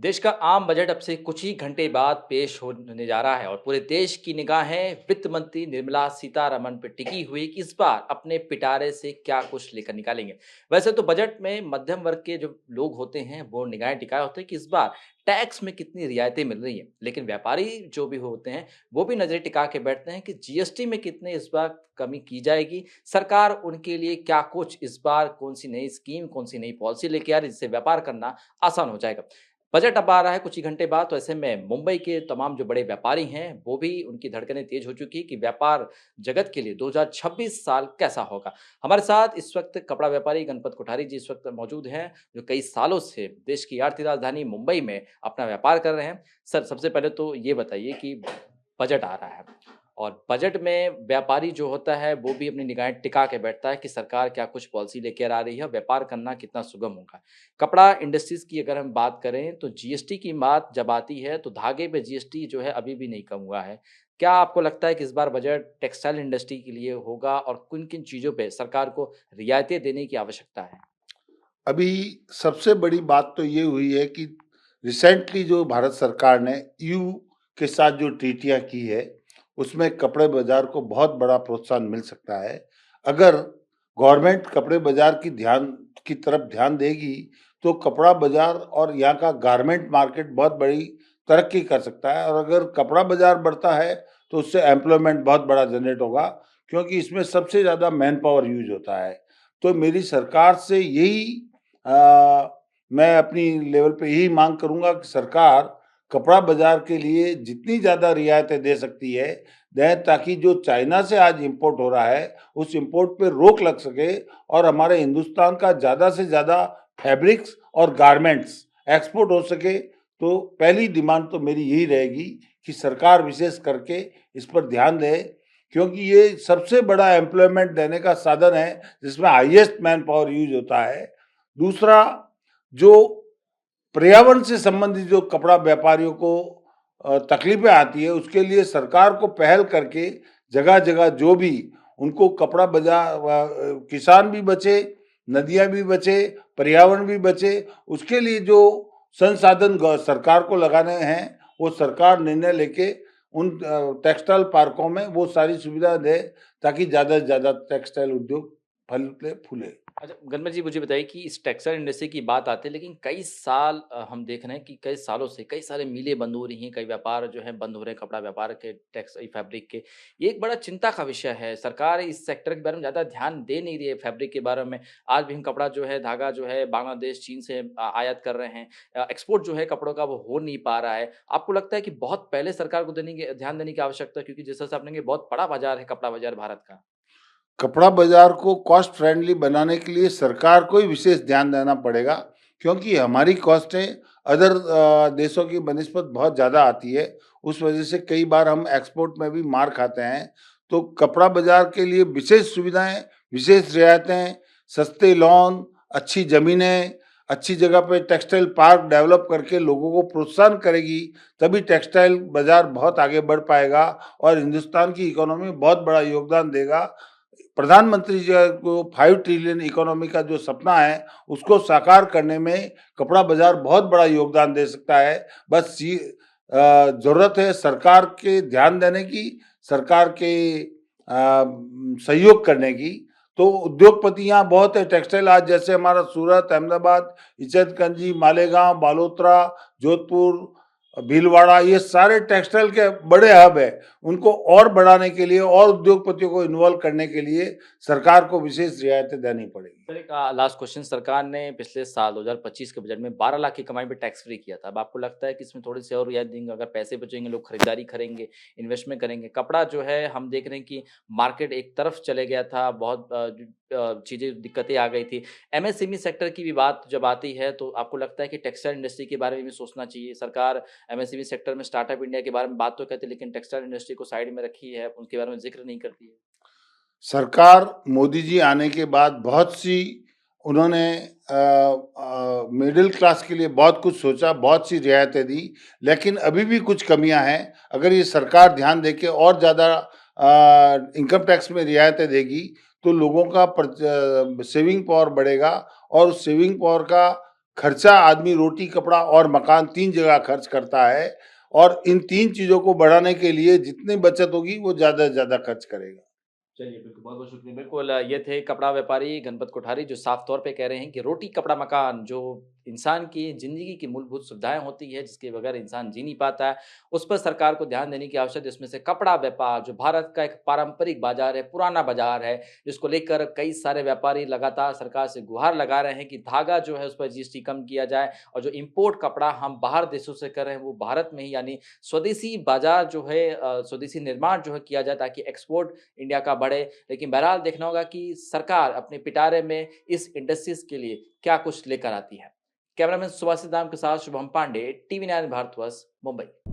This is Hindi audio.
देश का आम बजट अब से कुछ ही घंटे बाद पेश होने जा रहा है और पूरे देश की निगाहें वित्त मंत्री निर्मला सीतारमण पर टिकी हुई कि इस बार अपने पिटारे से क्या कुछ लेकर निकालेंगे। वैसे तो बजट में मध्यम वर्ग के जो लोग होते हैं वो निगाहें टिकाए होते हैं कि इस बार टैक्स में कितनी रियायतें मिल रही हैं, लेकिन व्यापारी जो भी होते हैं वो भी नजरें टिका के बैठते हैं कि जीएसटी में कितने इस बार कमी की जाएगी। सरकार उनके लिए क्या कुछ इस बार कौन सी नई स्कीम, कौन सी नई पॉलिसी लेके आ रही है जिससे व्यापार करना आसान हो जाएगा। बजट अब आ रहा है कुछ ही घंटे बाद, तो ऐसे में मुंबई के तमाम जो बड़े व्यापारी हैं, वो भी उनकी धड़कनें तेज हो चुकी है कि व्यापार जगत के लिए 2026 साल कैसा होगा। हमारे साथ इस वक्त कपड़ा व्यापारी गणपत कोठारी जी इस वक्त मौजूद हैं, जो कई सालों से देश की आर्थिक राजधानी मुंबई में अपना व्यापार कर रहे हैं। सर, सबसे पहले तो ये बताइए कि बजट आ रहा है और बजट में व्यापारी जो होता है वो भी अपनी निगाहें टिका के बैठता है कि सरकार क्या कुछ पॉलिसी लेकर आ रही है, व्यापार करना कितना सुगम होगा। कपड़ा इंडस्ट्रीज की अगर हम बात करें तो जीएसटी की बात जब आती है तो धागे पे जीएसटी जो है अभी भी नहीं कम हुआ है। क्या आपको लगता है कि इस बार बजट टेक्सटाइल इंडस्ट्री के लिए होगा और किन किन चीज़ों पे सरकार को रियायतें देने की आवश्यकता है? अभी सबसे बड़ी बात तो ये हुई है कि रिसेंटली जो भारत सरकार ने ईयू के साथ जो ट्रीटियां की है, उसमें कपड़े बाजार को बहुत बड़ा प्रोत्साहन मिल सकता है। अगर गवर्नमेंट कपड़े बाजार की तरफ ध्यान देगी, तो कपड़ा बाजार और यहाँ का गारमेंट मार्केट बहुत बड़ी तरक्की कर सकता है। और अगर कपड़ा बाजार बढ़ता है, तो उससे एम्प्लॉयमेंट बहुत बड़ा जनरेट होगा, क्योंकि इसमें सबसे ज़्यादा मैन पावर यूज होता है। तो मेरी सरकार से यही मैं अपनी लेवल पे यही मांग करूंगा कि सरकार कपड़ा बाजार के लिए जितनी ज़्यादा रियायतें दे सकती है दें, ताकि जो चाइना से आज इंपोर्ट हो रहा है उस इंपोर्ट पे रोक लग सके और हमारे हिंदुस्तान का ज़्यादा से ज़्यादा फैब्रिक्स और गारमेंट्स एक्सपोर्ट हो सके। तो पहली डिमांड तो मेरी यही रहेगी कि सरकार विशेष करके इस पर ध्यान दे, क्योंकि ये सबसे बड़ा एम्प्लॉयमेंट देने का साधन है जिसमें हाईएस्ट मैन पावर यूज होता है। दूसरा, जो पर्यावरण से संबंधित जो कपड़ा व्यापारियों को तकलीफें आती है, उसके लिए सरकार को पहल करके जगह जगह जो भी उनको कपड़ा बाजार, किसान भी बचे, नदियां भी बचे, पर्यावरण भी बचे, उसके लिए जो संसाधन सरकार को लगाने हैं, वो सरकार निर्णय लेके उन टेक्सटाइल पार्कों में वो सारी सुविधा दे, ताकि ज़्यादा से ज़्यादा टेक्सटाइल उद्योग फले फूले। अच्छा, गनमेर जी मुझे बताइए कि इस टेक्सटाइल इंडस्ट्री की बात आती है, लेकिन कई साल हम देख रहे हैं कि कई सालों से कई सारे मिलें बंद हो रही हैं, कई व्यापार जो हैं बंद हो रहे हैं, कपड़ा व्यापार के, टेक्सटाइल फैब्रिक के। ये एक बड़ा चिंता का विषय है। सरकार इस सेक्टर के बारे में ज़्यादा ध्यान दे नहीं रही है, फैब्रिक के बारे में। आज भी हम कपड़ा जो है, धागा जो है बांग्लादेश, चीन से आयात कर रहे हैं। एक्सपोर्ट जो है कपड़ों का वो हो नहीं पा रहा है। आपको लगता है कि बहुत पहले सरकार को ध्यान देने की आवश्यकता है, क्योंकि जिस हिसाब से आपने कहा बहुत बड़ा बाज़ार है कपड़ा बाज़ार भारत का? कपड़ा बाजार को कॉस्ट फ्रेंडली बनाने के लिए सरकार को ही विशेष ध्यान देना पड़ेगा, क्योंकि हमारी कॉस्टें अदर देशों की बनिस्बत बहुत ज़्यादा आती है। उस वजह से कई बार हम एक्सपोर्ट में भी मार खाते हैं। तो कपड़ा बाजार के लिए विशेष सुविधाएं, विशेष रियायतें, सस्ते लोन, अच्छी ज़मीनें, अच्छी जगह पे टेक्सटाइल पार्क डेवलप करके लोगों को प्रोत्साहन करेगी, तभी टेक्सटाइल बाजार बहुत आगे बढ़ पाएगा और हिंदुस्तान की इकोनॉमी में बहुत बड़ा योगदान देगा। प्रधानमंत्री जी को 5 ट्रिलियन इकोनॉमी का जो सपना है, उसको साकार करने में कपड़ा बाजार बहुत बड़ा योगदान दे सकता है। बस ज़रूरत है सरकार के ध्यान देने की, सरकार के सहयोग करने की। तो उद्योगपति यहाँ बहुत है। टेक्सटाइल आज जैसे हमारा सूरत, अहमदाबाद, इचलकरंजी, मालेगांव, बालोतरा, जोधपुर, भीलवाड़ा, ये सारे टेक्सटाइल के बड़े हब है। उनको और बढ़ाने के लिए और उद्योगपतियों को इन्वॉल्व करने के लिए सरकार को विशेष रियायतें देनी पड़ेगी। सर, एक लास्ट क्वेश्चन, सरकार ने पिछले साल 2025 के बजट में 12 लाख की कमाई पे टैक्स फ्री किया था। अब आपको लगता है कि इसमें थोड़ी सी और रियायत देंगे? अगर पैसे बचेंगे, लोग खरीदारी करेंगे, इन्वेस्टमेंट करेंगे। कपड़ा जो है हम देख रहे हैं कि मार्केट एक तरफ चले गया था, बहुत चीज़ें दिक्कतें आ गई थी। एमएसएमई सेक्टर की भी बात जब आती है तो आपको लगता है कि टेक्सटाइल इंडस्ट्री के बारे में भी सोचना चाहिए? सरकार एमएसएमई सेक्टर में स्टार्टअप इंडिया के बारे में बात तो कहती है, लेकिन टेक्सटाइल इंडस्ट्री को साइड में रखी है, उनके बारे में जिक्र नहीं करती है। सरकार मोदी जी आने के बाद बहुत सी उन्होंने मिडिल क्लास के लिए बहुत कुछ सोचा, बहुत सी रियायतें दी, लेकिन अभी भी कुछ कमियां हैं। अगर ये सरकार ध्यान दे के और ज़्यादा इनकम टैक्स में रियायतें देगी, तो लोगों का सेविंग पावर बढ़ेगा और उस सेविंग पावर का खर्चा आदमी रोटी, कपड़ा और मकान 3 जगह खर्च करता है और इन 3 चीज़ों को बढ़ाने के लिए जितनी बचत होगी वो ज़्यादा से ज़्यादा खर्च करेगा। चलिए, बिल्कुल, बहुत-बहुत शुक्रिया। बिल्कुल ये थे कपड़ा व्यापारी गणपत कोठारी जो साफ तौर पे कह रहे हैं कि रोटी, कपड़ा, मकान जो इंसान की ज़िंदगी की मूलभूत सुविधाएँ होती हैं, जिसके बगैर इंसान जी नहीं पाता है, उस पर सरकार को ध्यान देने की आवश्यकता है। जिसमें से कपड़ा व्यापार जो भारत का एक पारंपरिक बाज़ार है, पुराना बाज़ार है, जिसको लेकर कई सारे व्यापारी लगातार सरकार से गुहार लगा रहे हैं कि धागा जो है उस पर जीएसटी कम किया जाए और जो इम्पोर्ट कपड़ा हम बाहर देशों से कर रहे हैं, वो भारत में ही यानी स्वदेशी बाज़ार जो है स्वदेशी निर्माण जो है किया जाए ताकि एक्सपोर्ट इंडिया का बढ़े। लेकिन बहरहाल देखना होगा कि सरकार अपने पिटारे में इस इंडस्ट्रीज़ के लिए क्या कुछ लेकर आती है। कैमरामैन सुभाषित दाम के साथ शुभम पांडे, टीवी 9 भारतवर्ष, मुंबई।